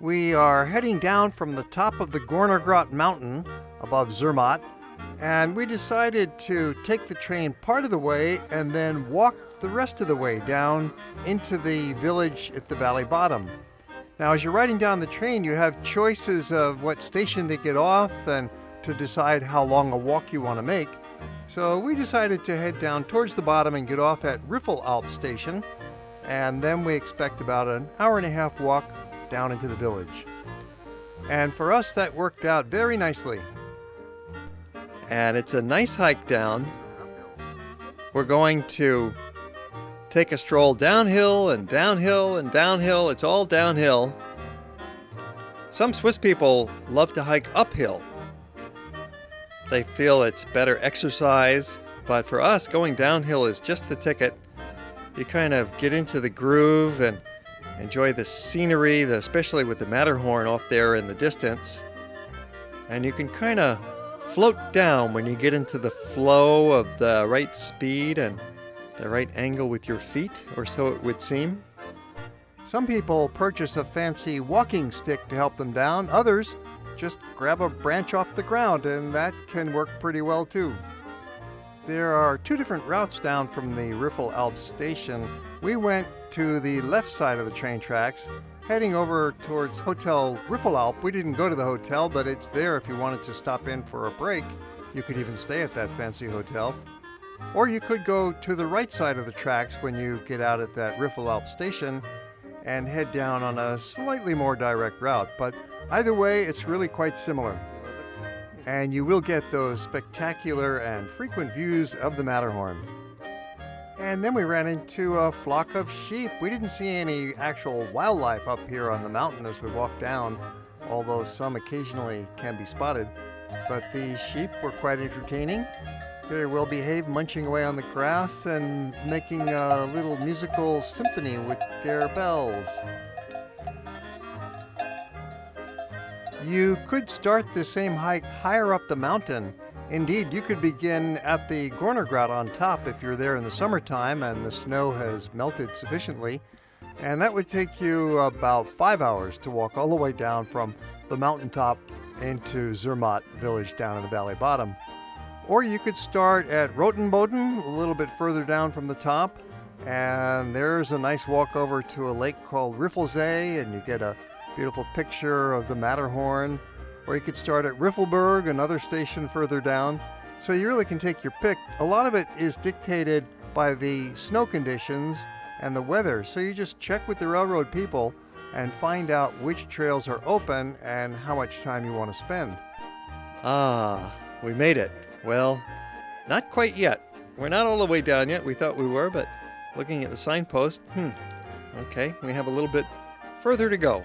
We are heading down from the top of the Gornergrat mountain above Zermatt, and we decided to take the train part of the way and then walk the rest of the way down into the village at the valley bottom. Now, as you're riding down the train, you have choices of what station to get off and to decide how long a walk you want to make. So we decided to head down towards the bottom and get off at Riffelalp station, and then we expect about an hour and a half walk down into the village. And for us, that worked out very nicely. And it's a nice hike down. We're going to take a stroll downhill and downhill and downhill. It's all downhill. Some Swiss people love to hike uphill. They feel it's better exercise, but for us, going downhill is just the ticket. You kind of get into the groove and enjoy the scenery, especially with the Matterhorn off there in the distance. And you can kind of float down when you get into the flow of the right speed and the right angle with your feet, or so it would seem. Some people purchase a fancy walking stick to help them down. Others just grab a branch off the ground, and that can work pretty well too. There are two different routes down from the Riffelalp station. We went to the left side of the train tracks, heading over towards Hotel Riffelalp. We didn't go to the hotel, but it's there if you wanted to stop in for a break. You could even stay at that fancy hotel. Or you could go to the right side of the tracks when you get out at that Riffelalp station and head down on a slightly more direct route. But either way, it's really quite similar. And you will get those spectacular and frequent views of the Matterhorn. And then we ran into a flock of sheep. We didn't see any actual wildlife up here on the mountain as we walked down, although some occasionally can be spotted. But the sheep were quite entertaining. Very well behaved, munching away on the grass and making a little musical symphony with their bells. You could start the same hike higher up the mountain. Indeed, you could begin at the Gornergrat on top if you're there in the summertime and the snow has melted sufficiently. And that would take you about 5 hours to walk all the way down from the mountaintop into Zermatt village down in the valley bottom. Or you could start at Rotenboden, a little bit further down from the top. And there's a nice walk over to a lake called Riffelsee, and you get a beautiful picture of the Matterhorn. Or you could start at Riffelberg, another station further down. So you really can take your pick. A lot of it is dictated by the snow conditions and the weather. So you just check with the railroad people and find out which trails are open and how much time you want to spend. Ah, we made it. Well, not quite yet. We're not all the way down yet. We thought we were, but looking at the signpost, okay, we have a little bit further to go.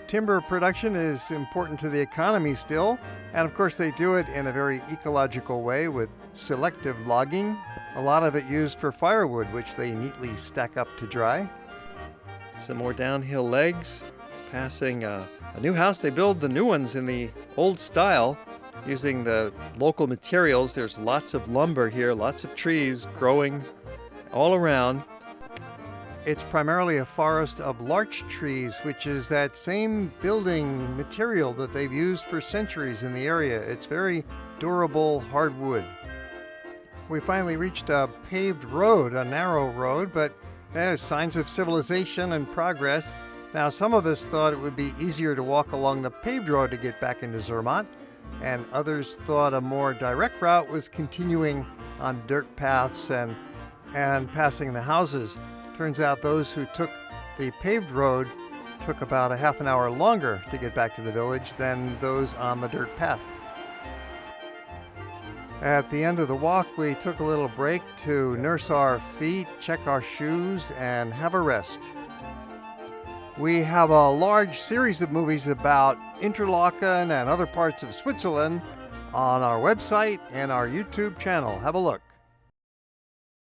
Timber production is important to the economy still, and of course they do it in a very ecological way with selective logging. A lot of it used for firewood, which they neatly stack up to dry. Some more downhill legs, passing a new house. They build the new ones in the old style using the local materials. There's lots of lumber here, lots of trees growing all around. It's primarily a forest of larch trees, which is that same building material that they've used for centuries in the area. It's very durable hardwood. We finally reached a paved road, a narrow road, but there's signs of civilization and progress. Now, some of us thought it would be easier to walk along the paved road to get back into Zermatt, and others thought a more direct route was continuing on dirt paths and passing the houses. Turns out those who took the paved road took about a half an hour longer to get back to the village than those on the dirt path. At the end of the walk, we took a little break to nurse our feet, check our shoes, and have a rest. We have a large series of movies about Interlaken and other parts of Switzerland on our website and our YouTube channel. Have a look.